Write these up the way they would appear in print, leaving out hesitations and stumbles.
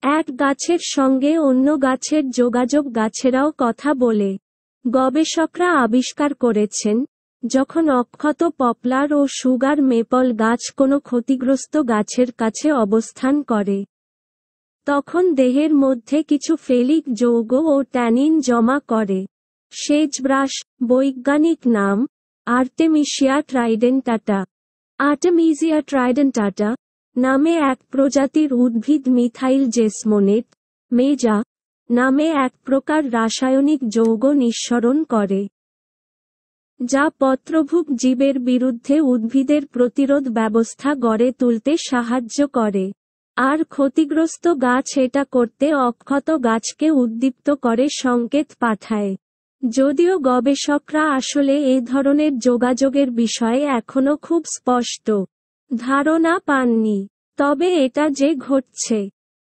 এক গাছের সঙ্গে অন্য গাছের যোগাযোগ গাছেরাও কথা বলে। গবেষকরা আবিষ্কার করেছেন, যখন অক্ষত পপলার ও সুগার মেপল গাছ কোনো ক্ষতিগ্রস্ত গাছের কাছে অবস্থান করে, তখন দেহের মধ্যে কিছু ফেলিক যৌগ ও ট্যানিন জমা করে। সেজব্রাশ, বৈজ্ঞানিক নাম আর্টেমিসিয়া ট্রাইডেন্টাটা, আর্টেমিসিয়া ট্রাইডেন্টাটা নামে এক প্রজাতির উদ্ভিদ মিথাইল জেসমোনেট, মেজা নামে এক প্রকার রাসায়নিক যৌগ নিঃসরণ করে, যা পত্রভুক জীবের বিরুদ্ধে উদ্ভিদের প্রতিরোধ ব্যবস্থা গড়ে তুলতে সাহায্য করে। আর ক্ষতিগ্রস্ত গাছ এটা করতে অক্ষত গাছকে উদ্দীপ্ত করে সংকেত পাঠায়। যদিও গবেষকরা আসলে এ ধরনের যোগাযোগের বিষয়ে এখনো খুব স্পষ্ট ধারণা পাননি, তবে এটা যে ঘটছে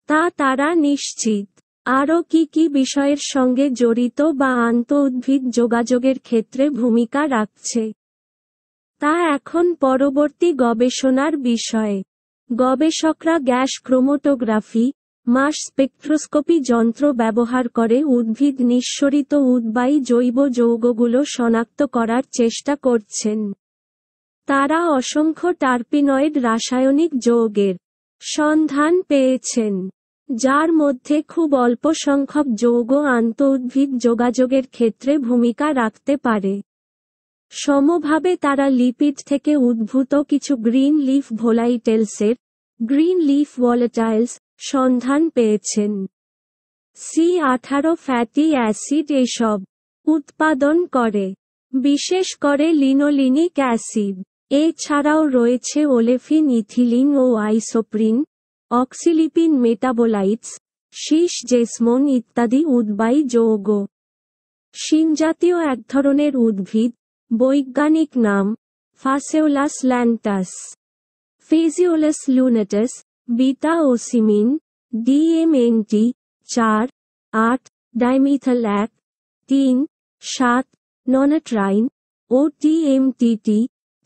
তা তারা নিশ্চিত। আরও কি বিষয়ের সঙ্গে জড়িত বা আন্তঃউদ্ভিদ যোগাযোগের ক্ষেত্রে ভূমিকা রাখছে, তা এখন পরবর্তী গবেষণার বিষয়। গবেষকরা গ্যাস ক্রোমাটোগ্রাফি, মাস স্পেকট্রোস্কোপি যন্ত্র ব্যবহার করে উদ্ভিদ নিঃসরিত উদ্বায়ী জৈব যৌগগুলো শনাক্ত করার চেষ্টা করছেন। তারা অসংখ্য টার্পিনয়েড রাসায়নিক যৌগের সন্ধান পেয়েছেন, যার মধ্যে খুব অল্প সংখ্যক যৌগ আন্তঃউদ্ভিদ যোগাযোগের ক্ষেত্রে ভূমিকা রাখতে পারে। সমভাবে তারা লিপিড থেকে উদ্ভূত কিছু গ্রিন লিফ ভোলাটাইলসের গ্রিন লিফ ভোলাটাইলস সন্ধান পেয়েছেন। C18 ফ্যাটি অ্যাসিড এসব উৎপাদন করে, বিশেষ করে লিনোলিনিক অ্যাসিড। এছাড়াও রয়েছে ওলেফিন, ইথিলিন ও আইসোপ্রিন, অক্সিলিপিন মেটাবোলাইটস, শীষ জেসমোন ইত্যাদি উদ্বায়ী যৌগ। শিমজাতীয় এক ধরনের উদ্ভিদ, বৈজ্ঞানিক নাম ফাসেওলাস ল্যান্টাস, ফেজিওলাস লুনাটাস, বিটা ওসিমিন, DMNT 4,8 ডাইমিথাইল 1,3,7 ননাট্রাইন ও TMTT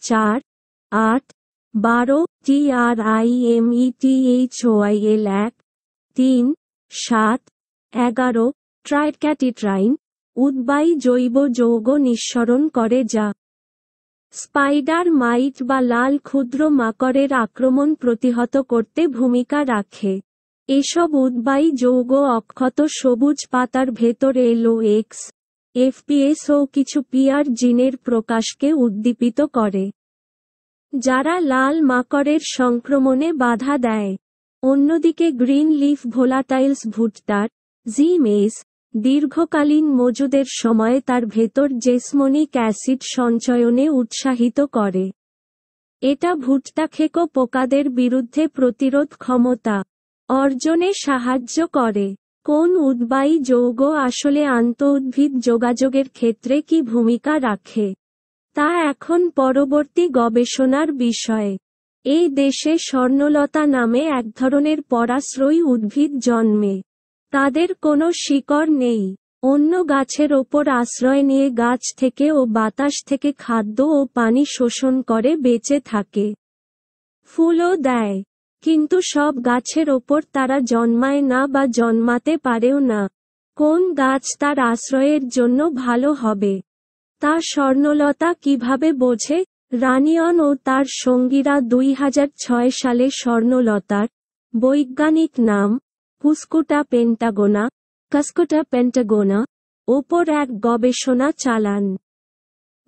4,8 12 TRIMETHOIL 1,3,7 11 ট্রাইক্যাটিট্রাইন উদ্বায়ী জৈব যৌগ নিঃসরণ করে, যা স্পাইডার মাইট বা লাল ক্ষুদ্র মাকড়ের আক্রমণ প্রতিহত করতে ভূমিকা রাখে। এসব উদ্বায়ী যৌগ অক্ষত সবুজ পাতার ভেতর LOX, FPS ও কিছু PR জিনের প্রকাশকে উদ্দীপিত করে, যারা লাল মাকড়ের সংক্রমণে বাধা দেয়। অন্যদিকে গ্রিন লিফ ভোলাটাইলস ভুট্টার জিমেজ দীর্ঘকালীন মজুদের সময় তার ভেতর জেসমোনিক অ্যাসিড সঞ্চয়নে উৎসাহিত করে। এটা ভুট্টাখেকো পোকাদের বিরুদ্ধে প্রতিরোধ ক্ষমতা অর্জনে সাহায্য করে। কোন উদ্বায়ী যৌগ আসলে আন্তঃউদ্ভিদ যোগাযোগের ক্ষেত্রে কি ভূমিকা রাখে, তা এখন পরবর্তী গবেষণার বিষয়। এই দেশে স্বর্ণলতা নামে এক ধরনের পরাশ্রয়ী উদ্ভিদ জন্মে। তাদের কোনো শিকড় নেই, অন্য গাছের ওপর আশ্রয় নিয়ে গাছ থেকে ও বাতাস থেকে খাদ্য ও পানি শোষণ করে বেঁচে থাকে। ফুলও দেয়, কিন্তু সব গাছের ওপর তারা জন্মায় না বা জন্মাতে পারেও না। কোন গাছ তার আশ্রয়ের জন্য ভালো হবে, তা স্বর্ণলতা কিভাবে বোঝে? রানিয়ন ও তার সঙ্গীরা 2006 সালে স্বর্ণলতার বৈজ্ঞানিক নাম কাসকোটা পেন্টাগোনা ওপর এক গবেষণা চালান।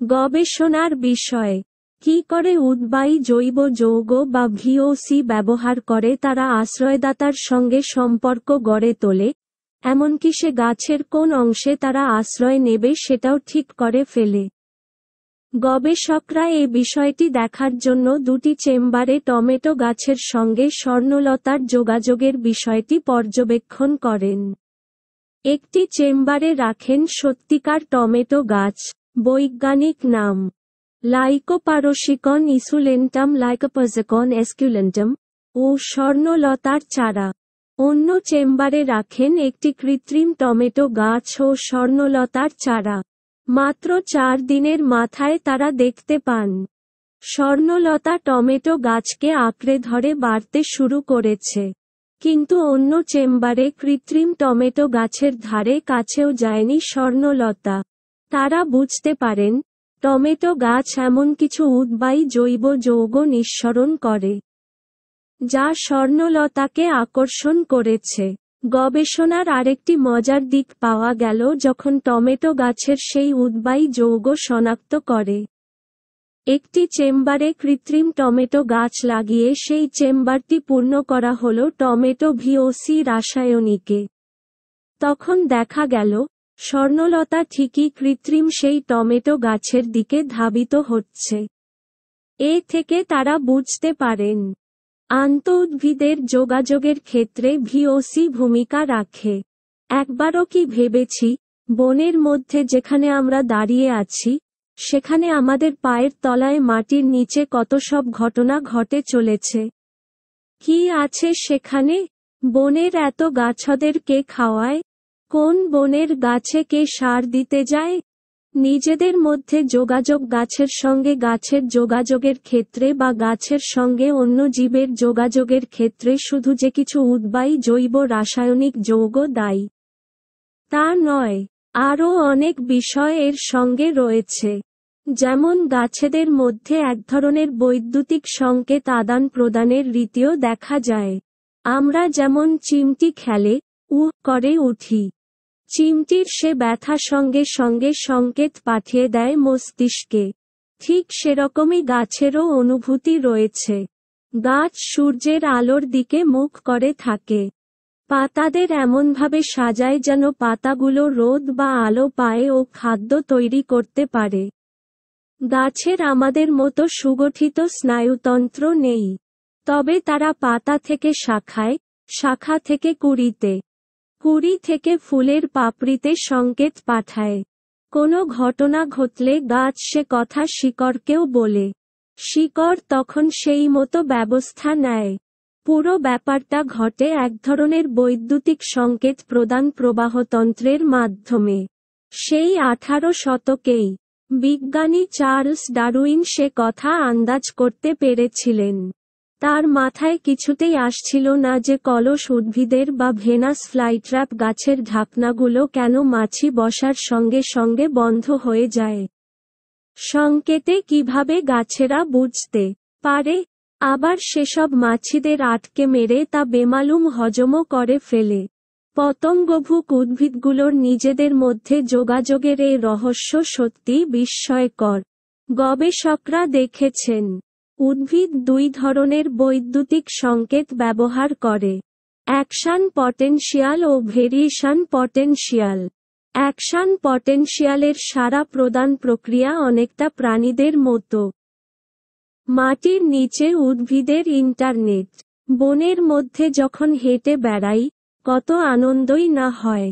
গবেষণার বিষয়, কি করে উদ্বায়ী জৈব যৌগ বা VOC ব্যবহার করে তারা আশ্রয়দাতার সঙ্গে সম্পর্ক গড়ে তোলে, এমনকি সে গাছের কোন অংশে তারা আশ্রয় নেবে সেটাও ঠিক করে ফেলে। গবেষকরা এ বিষয়টি দেখার জন্য দুটি চেম্বারে টমেটো গাছের সঙ্গে স্বর্ণলতার যোগাযোগের বিষয়টি পর্যবেক্ষণ করেন। একটি চেম্বারে রাখেন সত্যিকার টমেটো গাছ, বৈজ্ঞানিক নাম লাইকোপারোসিকন ইসুলেন্টাম লাইকোপারোসিকন এসকুলেন্টাম ও স্বর্ণলতার চারা। অন্য চেম্বারে রাখেন একটি কৃত্রিম টমেটো গাছ ও স্বর্ণলতার চারা। মাত্র 4 দিনের মাথায় তারা দেখতে পান স্বর্ণলতা টমেটো গাছকে আঁকড়ে ধরে বাড়তে শুরু করেছে। কিন্তু অন্য চেম্বারে কৃত্রিম টমেটো গাছের ধারে কাছেও যায়নি স্বর্ণলতা। তারা বুঝতে পারেন, টমেটো গাছ এমন কিছু উদ্বায়ী জৈব যৌগ নিঃসরণ করে, যা স্বর্ণলতাকে আকর্ষণ করেছে। গবেষণার আরেকটি মজার দিক পাওয়া গেল যখন টমেটো গাছের সেই উদ্বায়ী যৌগ শনাক্ত করে। একটি চেম্বারে কৃত্রিম টমেটো গাছ লাগিয়ে সেই চেম্বারটি পূর্ণ করা হলো টমেটো ভিওসি রাসায়নিকে। তখন দেখা গেল, স্বর্ণলতা ঠিকই কৃত্রিম সেই টমেটো গাছের দিকে ধাবিত হচ্ছে। এ থেকে তারা বুঝতে পারেন, আন্তঃউদ্ভিদের যোগাযোগের ক্ষেত্রে ভিওসি ভূমিকা রাখে। একবারও কি ভেবেছি, বনের মধ্যে যেখানে আমরা দাঁড়িয়ে আছি, সেখানে আমাদের পায়ের তলায় মাটির নিচে কত সব ঘটনা ঘটে চলেছে। কি আছে সেখানে? বনের এত গাছদের কে খাওয়ায়? কোন বনের গাছে কে সার দিতে যায়? নিজেদের মধ্যে যোগাযোগ, গাছের সঙ্গে গাছের যোগাযোগের ক্ষেত্রে বা গাছের সঙ্গে অন্য জীবের যোগাযোগের ক্ষেত্রে শুধু যে কিছু উদ্বায়ী জৈব রাসায়নিক যৌগ দায়ী তা নয়, আরও অনেক বিষয় এর সঙ্গে রয়েছে। যেমন গাছেদের মধ্যে এক ধরনের বৈদ্যুতিক সংকেত আদান প্রদানের রীতিও দেখা যায়। আমরা যেমন চিমটি খেলে করে উঠি, চিমটির সে ব্যথা সঙ্গে সঙ্গে সংকেত পাঠিয়ে দেয় মস্তিষ্কে। ঠিক সেরকমই গাছেরও অনুভূতি রয়েছে। গাছ সূর্যের আলোর দিকে মুখ করে থাকে। পাতাদের এমনভাবে সাজায় যেন পাতাগুলো রোদ বা আলো পায় ও খাদ্য তৈরি করতে পারে। গাছের আমাদের মতো সুগঠিত স্নায়ুতন্ত্র নেই, তবে তারা পাতা থেকে শাখায়, শাখা থেকে কুঁড়িতে, কুঁড়ি থেকে ফুলের পাপড়িতে সংকেত পাঠায়। কোনো ঘটনা ঘটলে গাছ সে কথা শিকড়কেও বলে। শিকড় তখন সেই মতো ব্যবস্থা নেয়। পুরো ব্যাপারটা ঘটে এক ধরনের বৈদ্যুতিক সংকেত প্রদান প্রবাহতন্ত্রের মাধ্যমে। সেই 18 শতকেই বিজ্ঞানী চার্লস ডারউইন সে কথা আন্দাজ করতে পেরেছিলেন। তার মাথায় কিছুতেই আসছিল না যে কলস উদ্ভিদের বা ভেনাস ফ্লাইট্র্যাপ গাছের ঢাকনাগুলো কেন মাছি বসার সঙ্গে সঙ্গে বন্ধ হয়ে যায়। সংকেতে কিভাবে গাছেরা বুঝতে পারে, আবার সেসব মাছিদের আটকে মেরে তা বেমালুম হজমও করে ফেলে। পতঙ্গভুক উদ্ভিদগুলোর নিজেদের মধ্যে যোগাযোগের এই রহস্য সত্যি বিস্ময়কর। গবেষকরা দেখেছেন, উদ্ভিদ দুই ধরনের বৈদ্যুতিক সংকেত ব্যবহার করে, অ্যাকশন পটেনশিয়াল ও ভেরিয়েশন পটেনশিয়াল। অ্যাকশন পটেনশিয়ালের সাড়া প্রদান প্রক্রিয়া অনেকটা প্রাণীদের মতো। মাটির নিচে উদ্ভিদের ইন্টারনেট। বনের মধ্যে যখন হেঁটে বেড়াই, কত আনন্দই না হয়।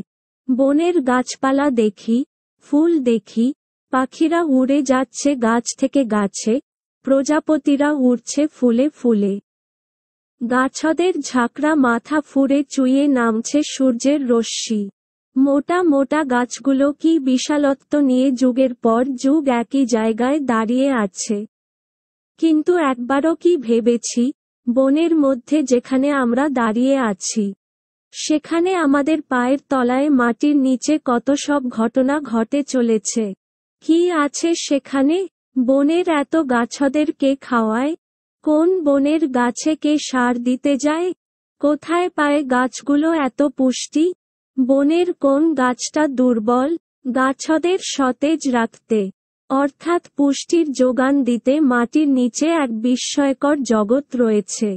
বনের গাছপালা দেখি, ফুল দেখি, পাখিরা উড়ে যাচ্ছে গাছ থেকে গাছে, প্রজাপতিরা উড়ছে ফুলে ফুলে। গাছদের ঝাঁকড়া মাথা ফুঁড়ে চুইয়ে নামছে সূর্যের রশ্মি। মোটা মোটা গাছগুলো কি বিশালত্ব নিয়ে যুগের পর যুগ একই জায়গায় দাঁড়িয়ে আছে। কিন্তু একবারও কি ভেবেছি, বনের মধ্যে যেখানে আমরা দাঁড়িয়ে আছি, সেখানে আমাদের পায়ের তলায় মাটির নিচে কত সব ঘটনা ঘটে চলেছে। কি আছে সেখানে? বনের এত গাছদের কে খাওয়ায়? কোন বনের গাছে কে সার দিতে যায়? কোথায় পায় গাছগুলো এত পুষ্টি? বনের কোন গাছটা দুর্বল? গাছদের সতেজ রাখতে, অর্থাৎ পুষ্টির যোগান দিতে মাটির নিচে এক বিস্ময়কর জগৎ রয়েছে,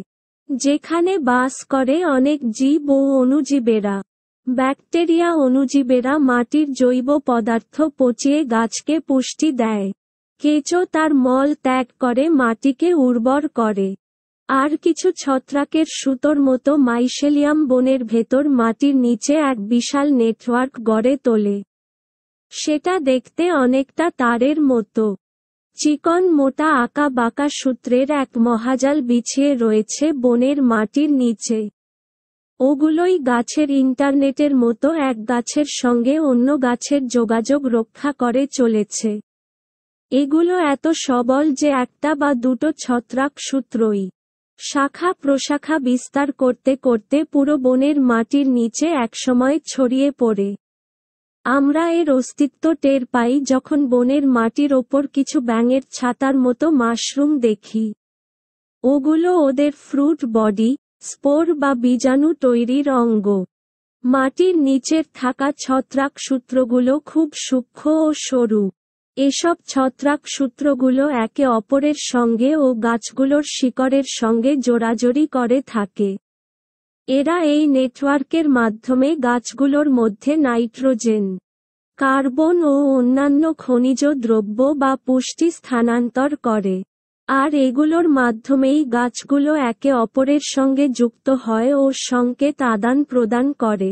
যেখানে বাস করে অনেক জীব ও অণুজীবেরা। ব্যাকটেরিয়া অণুজীবেরা মাটির জৈব পদার্থ পচিয়ে গাছকে পুষ্টি দেয়। কেঁচো তার মল ত্যাগ করে মাটিকে উর্বর করে। আর কিছু ছত্রাকের সুতোর মতো মাইসেলিয়াম বনের ভেতর মাটির নিচে এক বিশাল নেটওয়ার্ক গড়ে তোলে। সেটা দেখতে অনেকটা তারের মতো। চিকন মোটা আঁকা বাঁকা সূত্রের এক মহাজাল বিছিয়ে রয়েছে বনের মাটির নিচে। ওগুলোই গাছের ইন্টারনেটের মতো এক গাছের সঙ্গে অন্য গাছের যোগাযোগ রক্ষা করে চলেছে। এগুলো এত সবল যে একটা বা দুটো ছত্রাক সূত্রই শাখা প্রশাখা বিস্তার করতে করতে পুরো বনের মাটির নিচে একসময় ছড়িয়ে পড়ে। আমরা এর অস্তিত্ব টের পাই যখন বনের মাটির ওপর কিছু ব্যাঙের ছাতার মতো মাশরুম দেখি। ওগুলো ওদের ফ্রুট বডি, স্পোর বা বীজাণু তৈরির অঙ্গ। মাটির নিচের থাকা ছত্রাক সূত্রগুলো খুব সূক্ষ্ম ও সরু। এসব ছত্রাক সূত্রগুলো একে অপরের সঙ্গে ও গাছগুলোর শিকড়ের সঙ্গে জোড়াজড়ি করে থাকে। এরা এই নেটওয়ার্কের মাধ্যমে গাছগুলোর মধ্যে নাইট্রোজেন, কার্বন ও অন্যান্য খনিজ দ্রব্য বা পুষ্টি স্থানান্তর করে। আর এগুলোর মাধ্যমেই গাছগুলো একে অপরের সঙ্গে যুক্ত হয় ও সংকেত আদান প্রদান করে।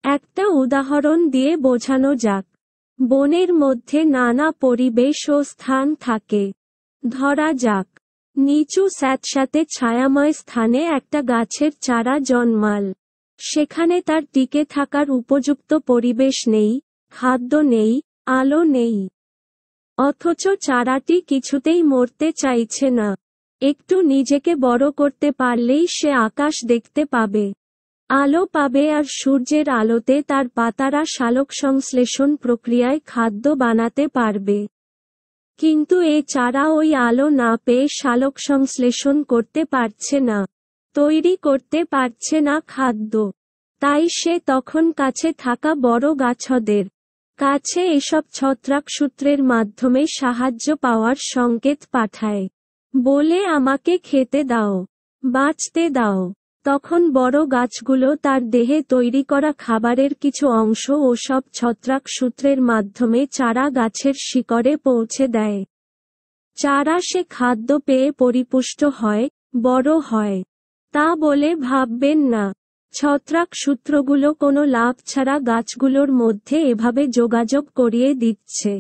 একটা উদাহরণ দিয়ে বোঝানো যাক। বনের মধ্যে নানা পরিবেশ ও স্থান থাকে। ধরা যাক, নিচু স্যাঁতস্যাঁতে ছায়াময় স্থানে একটা গাছের চারা জন্মাল। সেখানে তার টিকে থাকার উপযুক্ত পরিবেশ নেই, খাদ্য নেই, আলো নেই। অথচ চারাটি কিছুতেই মরতে চাইছে না। একটু নিজেকে বড় করতে পারলেই সে আকাশ দেখতে পাবে, আলো পাবে আর সূর্যের আলোতে তার পাতারা সালোকসংশ্লেষণ প্রক্রিয়ায় খাদ্য বানাতে পারবে। কিন্তু এ চারা ওই আলো না পেয়ে সালোকসংশ্লেষণ করতে পারছে না, তৈরি করতে পারছে না খাদ্য। তাই সে তখন কাছে থাকা বড় গাছদের কাছে এসব ছত্রাক সূত্রের মাধ্যমে সাহায্য পাওয়ার সংকেত পাঠায়। বলে, আমাকে খেতে দাও, বাঁচতে দাও। তখন বড় গাছগুলো তার দেহে তৈরি করা খাবারের কিছু অংশ ও সব ছত্রাক সূত্রের মাধ্যমে চারা গাছের শিকড়ে পৌঁছে দেয়। চারা সে খাদ্য পেয়ে পরিপুষ্ট হয়, বড় হয়। তা বলে ভাববেন না, ছত্রাক সূত্রগুলো কোনো লাভ ছাড়া গাছগুলোর মধ্যে এভাবে যোগাযোগ করিয়ে দিচ্ছে।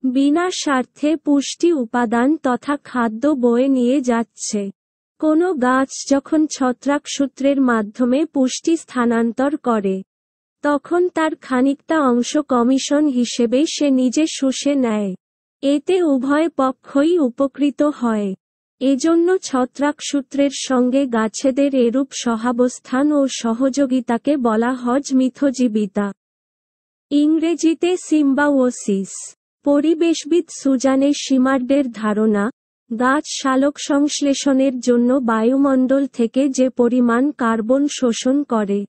বিনা স্বার্থে পুষ্টি উপাদান তথা খাদ্য বয়ে নিয়ে যাচ্ছে। কোনো গাছ যখন ছত্রাক সূত্রের মাধ্যমে পুষ্টি স্থানান্তর করে, তখন তার খানিকটা অংশ কমিশন হিসেবে সে নিজে শুষে নেয়। এতে উভয় পক্ষই উপকৃত হয়। এজন্য ছত্রাক সূত্রের সঙ্গে গাছেদের এরূপ সহাবস্থান ও সহযোগিতাকে বলা হয় মিথজীবিতা। ইংরেজিতে সিম্বাওসিস। পরিবেশবিদ সুজানে শিমার্ডের ধারণা, গাছ সালোকসংশ্লেষণের জন্য বায়ুমণ্ডল থেকে যে পরিমাণ কার্বন শোষণ করে,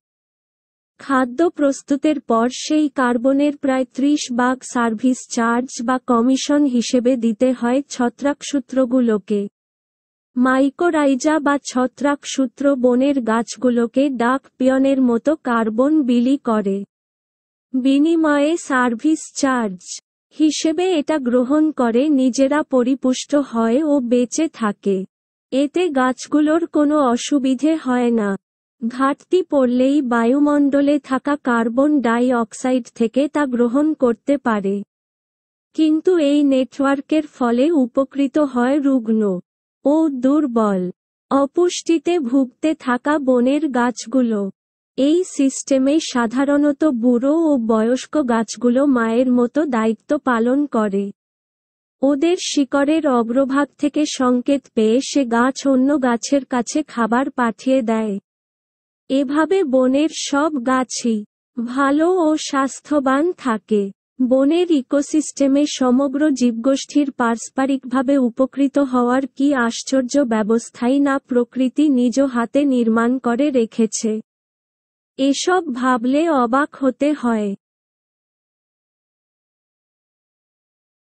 খাদ্য প্রস্তুতের পর সেই কার্বনের প্রায় 30 ভাগ সার্ভিস চার্জ বা কমিশন হিসেবে দিতে হয় ছত্রাক সূত্রগুলোকে। মাইকোরাইজা বা ছত্রাক সূত্র বনের গাছগুলোকে ডাক পিয়নের মতো কার্বন বিলি করে। বিনিময়ে সার্ভিস চার্জ হিসেবে এটা গ্রহণ করে নিজেরা পরিপুষ্ট হয় ও বেঁচে থাকে। এতে গাছগুলোর কোনো অসুবিধে হয় না। ঘাটতি পড়লেই বায়ুমণ্ডলে থাকা কার্বন ডাই অক্সাইড থেকে তা গ্রহণ করতে পারে। কিন্তু এই নেটওয়ার্কের ফলে উপকৃত হয় রুগ্ন ও দুর্বল, অপুষ্টিতে ভুগতে থাকা বনের গাছগুলো। এই সিস্টেমে সাধারণত বুড়ো ও বয়স্ক গাছগুলো মায়ের মতো দায়িত্ব পালন করে। ওদের শিকড়ের অগ্রভাগ থেকে সংকেত পেয়ে সে গাছ অন্য গাছের কাছে খাবার পাঠিয়ে দেয়। এভাবে বনের সব গাছই ভালো ও স্বাস্থ্যবান থাকে। বনের ইকোসিস্টেমে সমগ্র জীবগোষ্ঠীর পারস্পরিকভাবে উপকৃত হওয়ার কি আশ্চর্য ব্যবস্থাই না প্রকৃতি নিজ হাতে নির্মাণ করে রেখেছে। এসব ভাবলে অবাক হতে হয়।